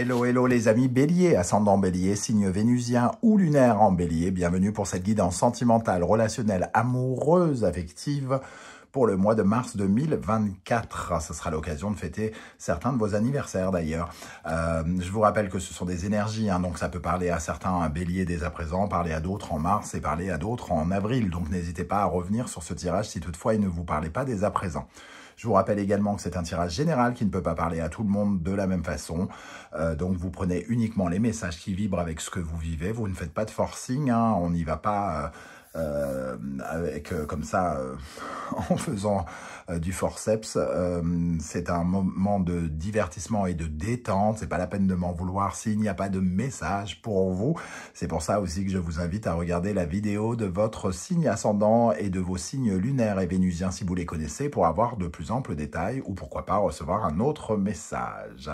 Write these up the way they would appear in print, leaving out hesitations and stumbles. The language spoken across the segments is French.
Hello, hello les amis béliers, ascendant bélier, signe vénusien ou lunaire en bélier. Bienvenue pour cette guidance sentimentale, relationnelle, amoureuse, affective pour le mois de mars 2024. Ce sera l'occasion de fêter certains de vos anniversaires d'ailleurs. Je vous rappelle que ce sont des énergies, donc ça peut parler à certains béliers dès à présent, parler à d'autres en mars et parler à d'autres en avril. Donc n'hésitez pas à revenir sur ce tirage si toutefois il ne vous parlait pas dès à présent. Je vous rappelle également que c'est un tirage général qui ne peut pas parler à tout le monde de la même façon. Donc vous prenez uniquement les messages qui vibrent avec ce que vous vivez. Vous ne faites pas de forcing, on n'y va pas comme ça en faisant du forceps. C'est un moment de divertissement et de détente. C'est pas la peine de m'en vouloir s'il n'y a pas de message pour vous. C'est pour ça aussi que je vous invite à regarder la vidéo de votre signe ascendant et de vos signes lunaires et vénusiens si vous les connaissez pour avoir de plus amples détails ou pourquoi pas recevoir un autre message.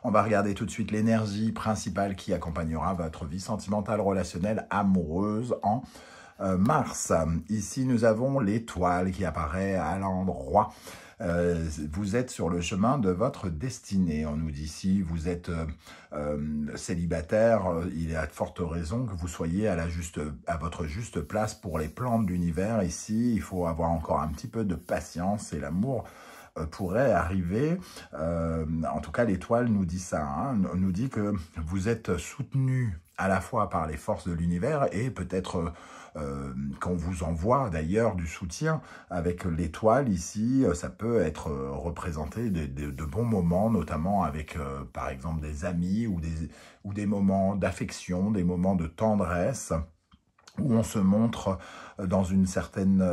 On va regarder tout de suite l'énergie principale qui accompagnera votre vie sentimentale, relationnelle, amoureuse en mars. Ici, nous avons l'étoile qui apparaît à l'endroit. Vous êtes sur le chemin de votre destinée. On nous dit si vous êtes célibataire, il y a de fortes raisons que vous soyez à votre juste place pour les plans de l'univers. Ici, il faut avoir encore un petit peu de patience et l'amour pourrait arriver. En tout cas, l'étoile nous dit ça. On nous dit que vous êtes soutenu à la fois par les forces de l'univers et peut-être qu'on vous envoie d'ailleurs du soutien avec l'étoile ici. Ça peut être représenté de bons moments, notamment avec par exemple des amis ou des moments d'affection, des moments de tendresse, où on se montre dans une certaine...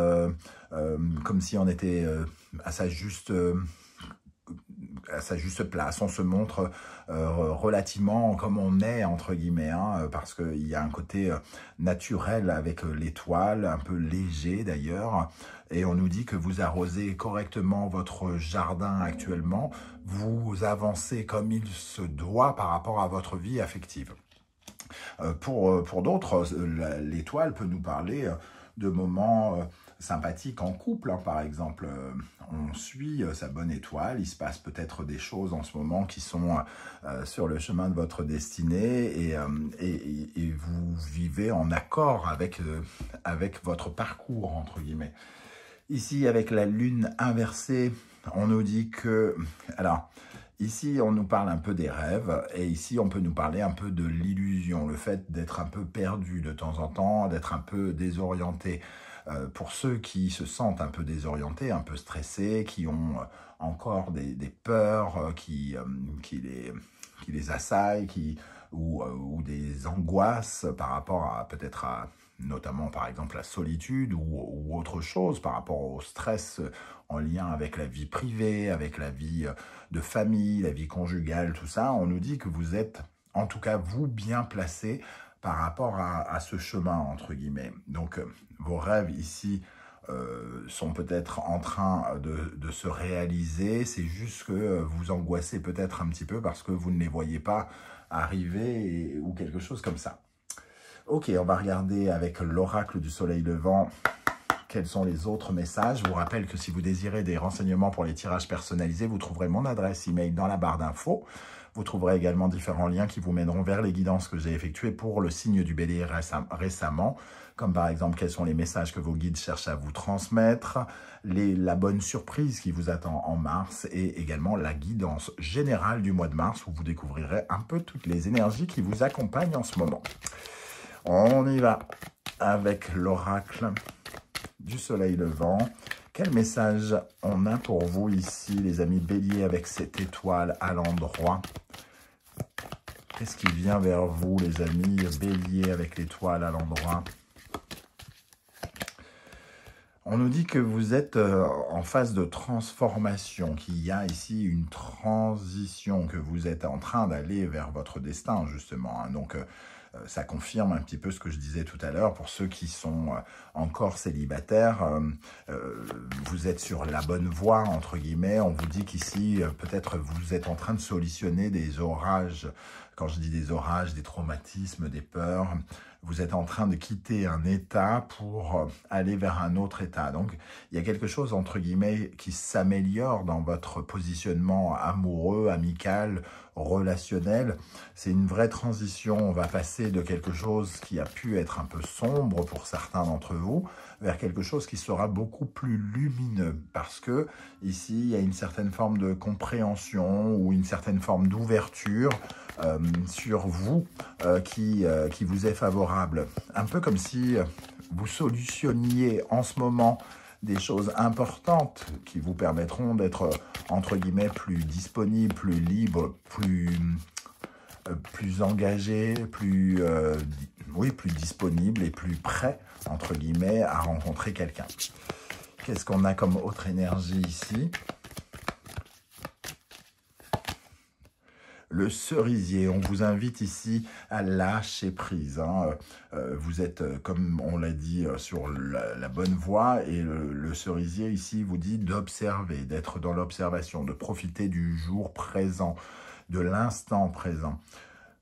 comme si on était à sa juste place, on se montre relativement comme on est, entre guillemets, parce qu'il y a un côté naturel avec l'étoile, un peu léger d'ailleurs, et on nous dit que vous arrosez correctement votre jardin actuellement, vous avancez comme il se doit par rapport à votre vie affective. Pour d'autres, l'étoile peut nous parler de moments sympathiques en couple, par exemple. On suit sa bonne étoile, il se passe peut-être des choses en ce moment qui sont sur le chemin de votre destinée et vous vivez en accord avec votre parcours, entre guillemets. Ici, avec la lune inversée, on nous dit que... Alors, ici, on nous parle un peu des rêves, et ici, on peut nous parler un peu de l'illusion, le fait d'être un peu perdu de temps en temps, d'être un peu désorienté. Pour ceux qui se sentent un peu désorientés, un peu stressés, qui ont encore des peurs qui les assaillent, ou des angoisses par rapport à peut-être à notamment par exemple la solitude ou autre chose par rapport au stress en lien avec la vie privée, avec la vie de famille, la vie conjugale, tout ça, on nous dit que vous êtes, en tout cas vous, bien placé par rapport à ce chemin, entre guillemets. Donc vos rêves ici sont peut-être en train de se réaliser, c'est juste que vous angoissez peut-être un petit peu parce que vous ne les voyez pas arriver ou quelque chose comme ça. Ok, on va regarder avec l'oracle du soleil levant quels sont les autres messages. Je vous rappelle que si vous désirez des renseignements pour les tirages personnalisés, vous trouverez mon adresse email dans la barre d'infos. Vous trouverez également différents liens qui vous mèneront vers les guidances que j'ai effectuées pour le signe du bélier récemment, comme par exemple quels sont les messages que vos guides cherchent à vous transmettre, la bonne surprise qui vous attend en mars et également la guidance générale du mois de mars où vous découvrirez un peu toutes les énergies qui vous accompagnent en ce moment. On y va avec l'oracle du soleil levant. Quel message on a pour vous ici, les amis béliers, avec cette étoile à l'endroit? Qu'est-ce qui vient vers vous, les amis béliers, avec l'étoile à l'endroit? On nous dit que vous êtes en phase de transformation, qu'il y a ici une transition, que vous êtes en train d'aller vers votre destin, justement. Donc, ça confirme un petit peu ce que je disais tout à l'heure. Pour ceux qui sont encore célibataires, vous êtes sur la bonne voie, entre guillemets. On vous dit qu'ici, peut-être vous êtes en train de solutionner des orages. Quand je dis des orages, des traumatismes, des peurs, vous êtes en train de quitter un état pour aller vers un autre état. Donc, il y a quelque chose, entre guillemets, qui s'améliore dans votre positionnement amoureux, amical, relationnel. C'est une vraie transition. On va passer de quelque chose qui a pu être un peu sombre pour certains d'entre vous vers quelque chose qui sera beaucoup plus lumineux, parce que ici, il y a une certaine forme de compréhension ou une certaine forme d'ouverture sur vous qui vous est favorable. Un peu comme si vous solutionniez en ce moment des choses importantes qui vous permettront d'être, entre guillemets, plus disponible, plus libre, plus engagé, plus disponible et plus prêt, entre guillemets, à rencontrer quelqu'un. Qu'est-ce qu'on a comme autre énergie ici? Le cerisier, on vous invite ici à lâcher prise. Vous êtes, comme on l'a dit, sur la bonne voie, et le cerisier ici vous dit d'observer, d'être dans l'observation, de profiter du jour présent, de l'instant présent.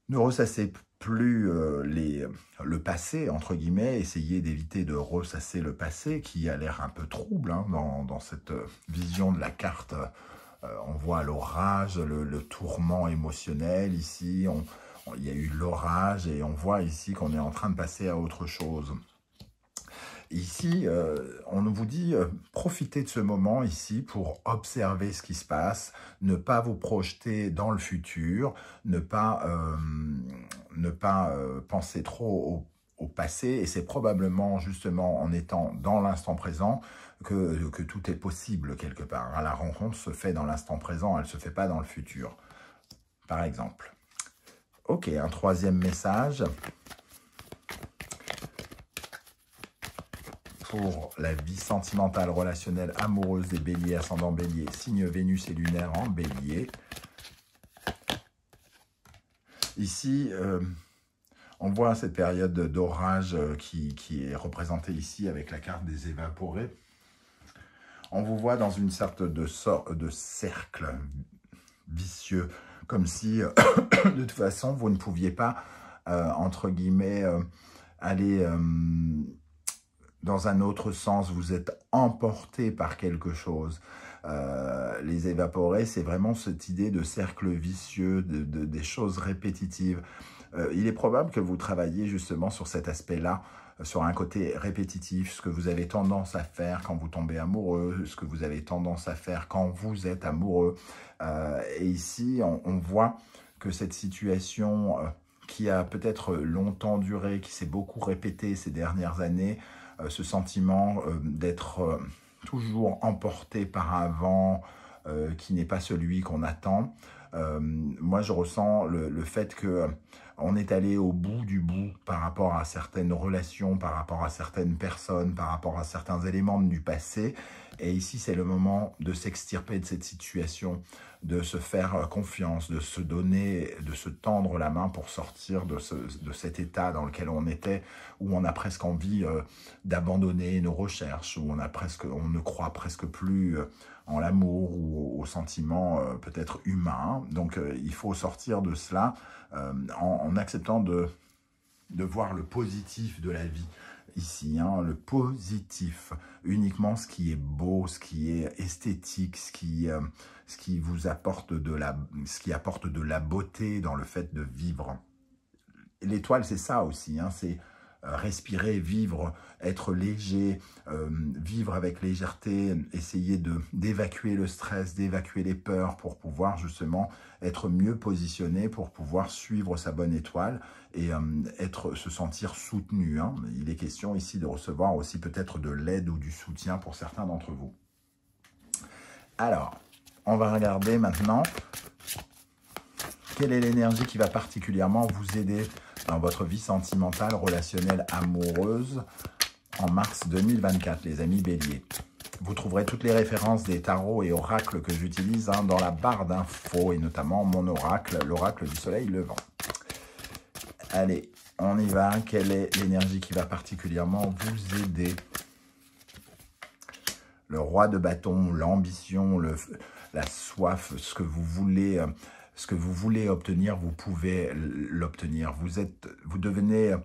Ne ressassez plus le passé, entre guillemets, essayez d'éviter de ressasser le passé qui a l'air un peu trouble dans cette vision de la carte. On voit l'orage, le tourment émotionnel ici, il y a eu l'orage et on voit ici qu'on est en train de passer à autre chose. Ici, on vous dit, profitez de ce moment ici pour observer ce qui se passe, ne pas vous projeter dans le futur, ne pas penser trop au passé, et c'est probablement justement en étant dans l'instant présent que tout est possible quelque part. La rencontre se fait dans l'instant présent, elle ne se fait pas dans le futur, par exemple. Ok, un troisième message pour la vie sentimentale, relationnelle, amoureuse des béliers, ascendant bélier, signe Vénus et lunaire en bélier. Ici, on voit cette période d'orage qui est représentée ici avec la carte des évaporés. On vous voit dans une sorte de cercle vicieux, comme si, de toute façon, vous ne pouviez pas, entre guillemets, aller dans un autre sens. Vous êtes emporté par quelque chose. Les évaporés, c'est vraiment cette idée de cercle vicieux, des choses répétitives. Il est probable que vous travailliez justement sur cet aspect-là, sur un côté répétitif, ce que vous avez tendance à faire quand vous tombez amoureux, ce que vous avez tendance à faire quand vous êtes amoureux. Et ici, on voit que cette situation qui a peut-être longtemps duré, qui s'est beaucoup répétée ces dernières années, ce sentiment d'être toujours emporté par un vent qui n'est pas celui qu'on attend. Moi, je ressens le fait que on est allé au bout du bout par rapport à certaines relations, par rapport à certaines personnes, par rapport à certains éléments du passé. Et ici, c'est le moment de s'extirper de cette situation, de se faire confiance, de se donner, de se tendre la main pour sortir de cet état dans lequel on était, où on a presque envie d'abandonner nos recherches, où on ne croit presque plus en l'amour ou aux sentiments peut-être humains. Donc, il faut sortir de cela en acceptant de voir le positif de la vie. Ici, le positif, uniquement ce qui est beau, ce qui est esthétique, ce qui vous apporte ce qui apporte de la beauté dans le fait de vivre. L'étoile, c'est ça aussi, c'est respirer, vivre, être léger, vivre avec légèreté, essayer d'évacuer le stress, d'évacuer les peurs pour pouvoir justement être mieux positionné, pour pouvoir suivre sa bonne étoile et se sentir soutenu. Il est question ici de recevoir aussi peut-être de l'aide ou du soutien pour certains d'entre vous. Alors, on va regarder maintenant quelle est l'énergie qui va particulièrement vous aider dans votre vie sentimentale, relationnelle, amoureuse en mars 2024, les amis béliers. Vous trouverez toutes les références des tarots et oracles que j'utilise dans la barre d'infos, et notamment mon oracle, l'oracle du soleil levant. Allez, on y va. Quelle est l'énergie qui va particulièrement vous aider? Le roi de bâton, l'ambition, la soif, ce que vous voulez obtenir, vous pouvez l'obtenir. Vous devenez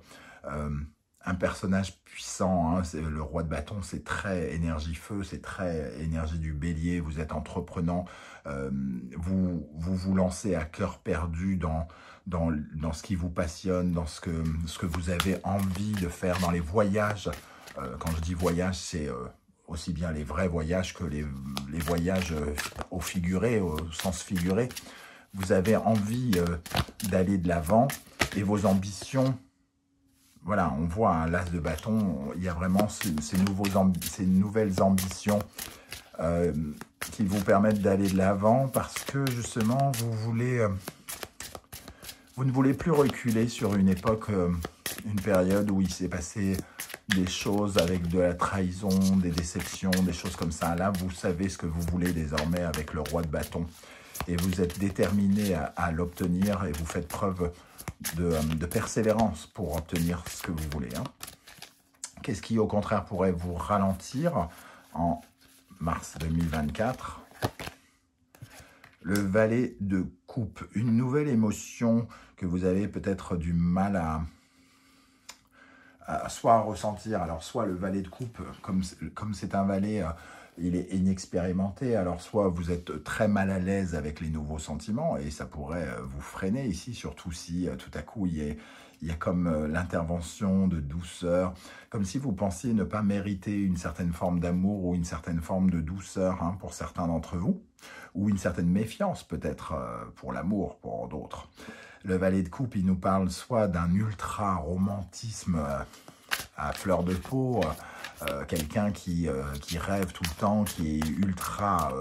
un personnage puissant, hein. Le roi de bâton, c'est très énergie feu, c'est très énergie du bélier, vous êtes entreprenant, vous lancez à cœur perdu dans ce qui vous passionne, dans ce que vous avez envie de faire, dans les voyages. Quand je dis voyage, c'est aussi bien les vrais voyages que les voyages au figuré, au sens figuré. Vous avez envie d'aller de l'avant et vos ambitions. Voilà, on voit un l'as de bâton, il y a vraiment ces nouvelles ambitions qui vous permettent d'aller de l'avant parce que justement, vous ne voulez plus reculer sur une époque, une période où il s'est passé des choses avec de la trahison, des déceptions, des choses comme ça. Là, vous savez ce que vous voulez désormais avec le roi de bâton et vous êtes déterminé à l'obtenir et vous faites preuve de persévérance pour obtenir ce que vous voulez. Hein. Qu'est-ce qui, au contraire, pourrait vous ralentir en mars 2024? Le valet de coupe, une nouvelle émotion que vous avez peut-être du mal à soit ressentir. Alors, soit le valet de coupe, comme c'est un valet... il est inexpérimenté, alors soit vous êtes très mal à l'aise avec les nouveaux sentiments et ça pourrait vous freiner ici, surtout si tout à coup il y a comme l'intervention de douceur, comme si vous pensiez ne pas mériter une certaine forme d'amour ou une certaine forme de douceur hein, pour certains d'entre vous, ou une certaine méfiance peut-être pour l'amour pour d'autres. Le valet de coupe, il nous parle soit d'un ultra-romantisme à fleur de peau, quelqu'un qui rêve tout le temps, qui est ultra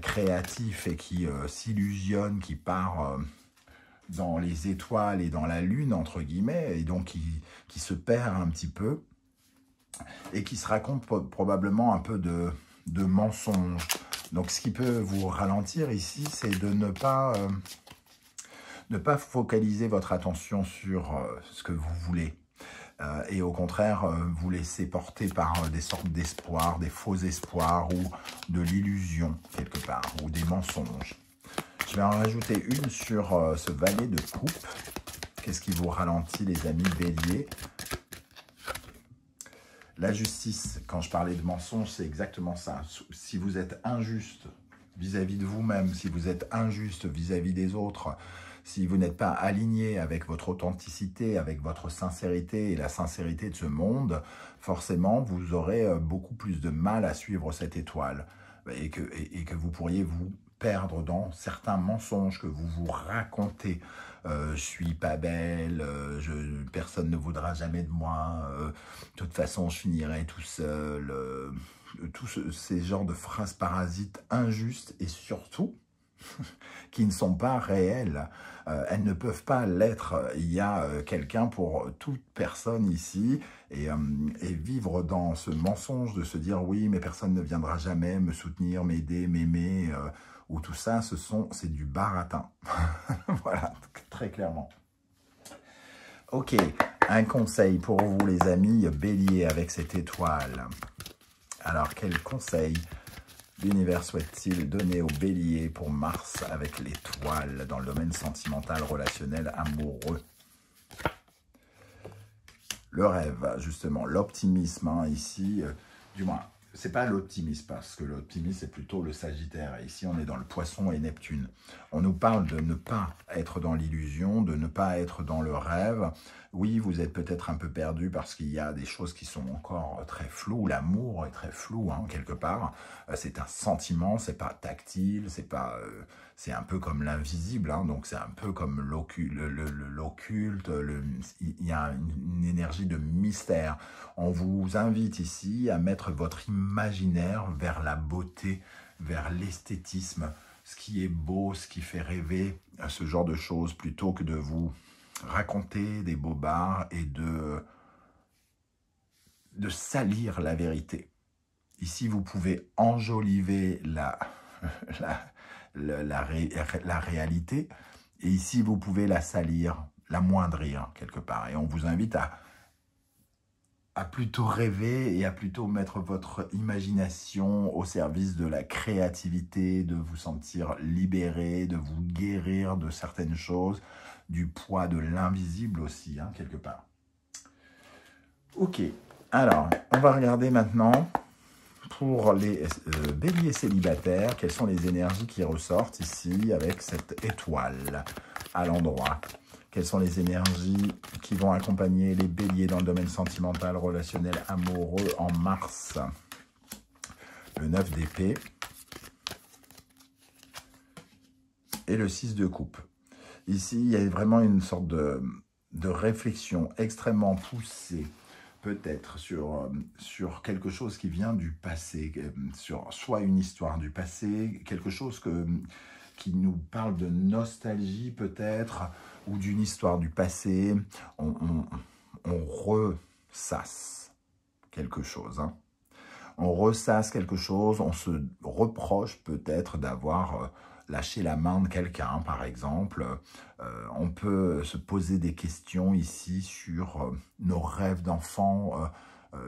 créatif et qui s'illusionne, qui part dans les étoiles et dans la lune, entre guillemets, et donc qui se perd un petit peu, et qui se raconte probablement un peu de mensonges. Donc ce qui peut vous ralentir ici, c'est de ne pas focaliser votre attention sur ce que vous voulez. Et au contraire, vous laissez porter par des sortes d'espoirs, des faux espoirs ou de l'illusion quelque part, ou des mensonges. Je vais en rajouter une sur ce valet de coupe. Qu'est-ce qui vous ralentit, les amis béliers? La justice, quand je parlais de mensonges, c'est exactement ça. Si vous êtes injuste vis-à-vis de vous-même, si vous êtes injuste vis-à-vis des autres, si vous n'êtes pas aligné avec votre authenticité, avec votre sincérité et la sincérité de ce monde, forcément, vous aurez beaucoup plus de mal à suivre cette étoile et que vous pourriez vous perdre dans certains mensonges que vous vous racontez. Je suis pas belle, personne ne voudra jamais de moi, de toute façon, je finirai tout seul. Tous ces genres de phrases parasites injustes et surtout qui ne sont pas réelles. Elles ne peuvent pas l'être. Il y a quelqu'un pour toute personne ici et vivre dans ce mensonge de se dire oui, mais personne ne viendra jamais me soutenir, m'aider, m'aimer, ou tout ça, c'est du baratin. Voilà, très clairement. Ok, un conseil pour vous les amis béliers avec cette étoile. Alors, quel conseil l'univers souhaite-t-il donner aux béliers pour Mars avec l'étoile dans le domaine sentimental, relationnel, amoureux? Le rêve, justement, l'optimisme, hein, ici, du moins, c'est pas l'optimisme, parce que l'optimisme, c'est plutôt le Sagittaire. Et ici, on est dans le Poisson et Neptune. On nous parle de ne pas être dans l'illusion, de ne pas être dans le rêve. Oui, vous êtes peut-être un peu perdu parce qu'il y a des choses qui sont encore très floues. L'amour est très flou, hein, quelque part. C'est un sentiment, c'est pas tactile, c'est un peu comme l'invisible, hein, donc c'est un peu comme l'occulte. Il y a une énergie de mystère. On vous invite ici à mettre votre imaginaire vers la beauté, vers l'esthétisme, ce qui est beau, ce qui fait rêver, ce genre de choses, plutôt que de vous raconter des bobards et de salir la vérité. Ici, vous pouvez enjoliver la réalité, et ici, vous pouvez la salir, l'amoindrir quelque part. Et on vous invite à plutôt rêver et à plutôt mettre votre imagination au service de la créativité, de vous sentir libéré, de vous guérir de certaines choses, du poids de l'invisible aussi, hein, quelque part. Ok, alors, on va regarder maintenant pour les béliers célibataires, quelles sont les énergies qui ressortent ici avec cette étoile à l'endroit. Quelles sont les énergies qui vont accompagner les béliers dans le domaine sentimental, relationnel, amoureux en mars. Le 9 d'épée et le 6 de coupe. Ici, il y a vraiment une sorte de réflexion extrêmement poussée, peut-être sur quelque chose qui vient du passé, sur soit une histoire du passé, quelque chose qui nous parle de nostalgie peut-être, ou d'une histoire du passé. On ressasse quelque chose. Hein. On ressasse quelque chose, on se reproche peut-être d'avoir lâché la main de quelqu'un, par exemple. On peut se poser des questions ici sur nos rêves d'enfant,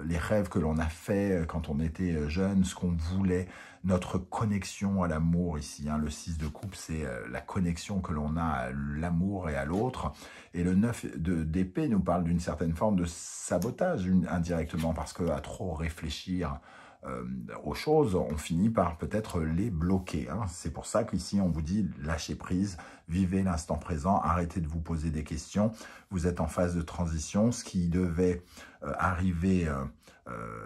les rêves que l'on a fait quand on était jeune, ce qu'on voulait, notre connexion à l'amour ici. Hein. Le 6 de coupe, c'est la connexion que l'on a à l'amour et à l'autre. Et le 9 d'épée nous parle d'une certaine forme de sabotage indirectement, parce qu'à trop réfléchir aux choses, on finit par peut-être les bloquer. Hein. C'est pour ça qu'ici, on vous dit lâchez prise, vivez l'instant présent, arrêtez de vous poser des questions. Vous êtes en phase de transition, ce qui devait arriver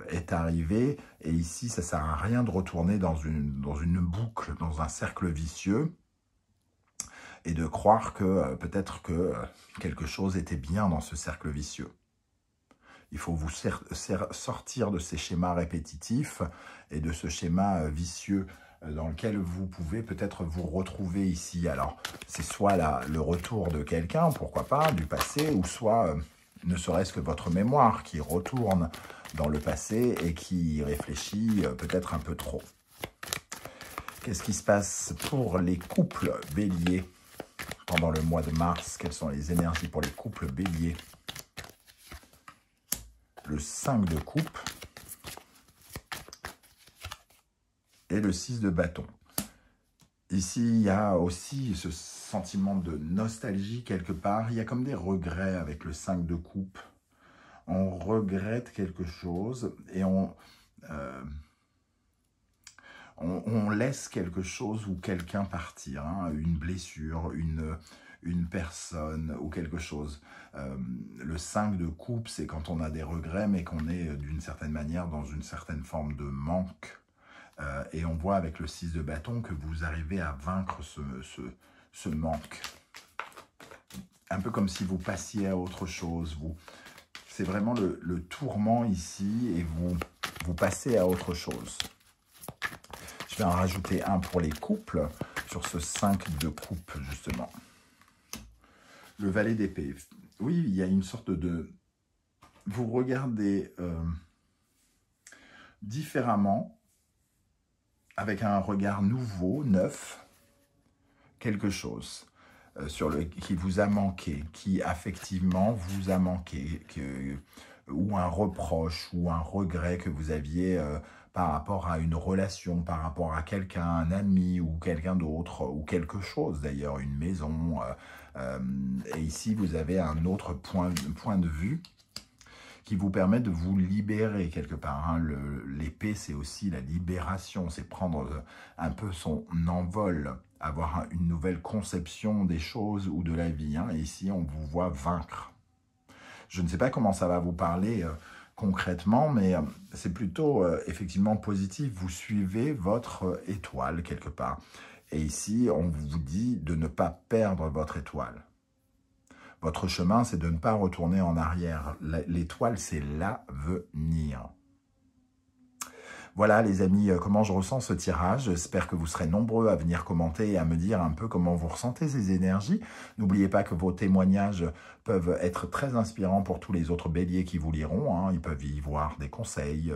est arrivé. Et ici, ça ne sert à rien de retourner dans une boucle, dans un cercle vicieux et de croire que peut-être que quelque chose était bien dans ce cercle vicieux. Il faut vous sortir de ces schémas répétitifs et de ce schéma vicieux dans lequel vous pouvez peut-être vous retrouver ici. Alors, c'est soit le retour de quelqu'un, pourquoi pas, du passé, ou soit ne serait-ce que votre mémoire qui retourne dans le passé et qui réfléchit peut-être un peu trop. Qu'est-ce qui se passe pour les couples béliers pendant le mois de mars? Quelles sont les énergies pour les couples béliers? Le 5 de coupe et le 6 de bâton. Ici, il y a aussi ce sentiment de nostalgie quelque part. Il y a comme des regrets avec le 5 de coupe. On regrette quelque chose et on laisse quelque chose ou quelqu'un partir. Hein, une blessure, une personne ou quelque chose. Le 5 de coupe, c'est quand on a des regrets, mais qu'on est d'une certaine manière dans une certaine forme de manque. Et on voit avec le 6 de bâton que vous arrivez à vaincre ce manque. Un peu comme si vous passiez à autre chose. C'est vraiment le tourment ici et vous passez à autre chose. Je vais en rajouter un pour les couples sur ce 5 de coupe, justement. Le valet d'épée. Oui, il y a une sorte de... Vous regardez différemment, avec un regard nouveau, neuf, quelque chose qui vous a manqué, qui affectivement vous a manqué, ou un reproche, ou un regret que vous aviez par rapport à une relation, par rapport à quelqu'un, un ami, ou quelqu'un d'autre, ou quelque chose d'ailleurs, une maison. Et ici, vous avez un autre point de vue qui vous permet de vous libérer quelque part. Hein. L'épée, c'est aussi la libération, c'est prendre un peu son envol, avoir une nouvelle conception des choses ou de la vie. Hein. Et ici, on vous voit vaincre. Je ne sais pas comment ça va vous parler concrètement, mais c'est plutôt effectivement positif. Vous suivez votre étoile quelque part. Et ici, on vous dit de ne pas perdre votre étoile. Votre chemin, c'est de ne pas retourner en arrière. L'étoile, c'est l'avenir. Voilà les amis, comment je ressens ce tirage. J'espère que vous serez nombreux à venir commenter et à me dire un peu comment vous ressentez ces énergies. N'oubliez pas que vos témoignages peuvent être très inspirants pour tous les autres béliers qui vous liront. Hein. Ils peuvent y voir des conseils,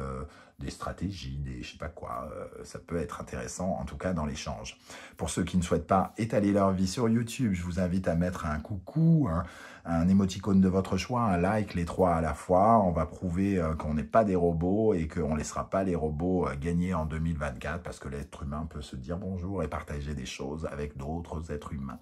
des stratégies, des je sais pas quoi. Ça peut être intéressant, en tout cas dans l'échange. Pour ceux qui ne souhaitent pas étaler leur vie sur YouTube, je vous invite à mettre un coucou, un émoticône de votre choix, un like, les trois à la fois. On va prouver qu'on n'est pas des robots et qu'on ne laissera pas les robots gagner en 2024 parce que l'être humain peut se dire bonjour et partager des choses avec d'autres êtres humains.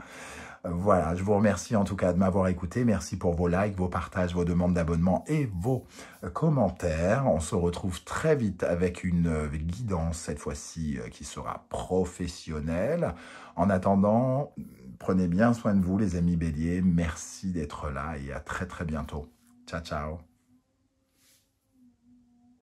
Voilà, je vous remercie en tout cas de m'avoir écouté. Merci pour vos likes, vos partages, vos demandes d'abonnement et vos commentaires. On se retrouve très vite avec une guidance, cette fois-ci, qui sera professionnelle. En attendant, prenez bien soin de vous, les amis béliers. Merci d'être là et à très très bientôt. Ciao, ciao.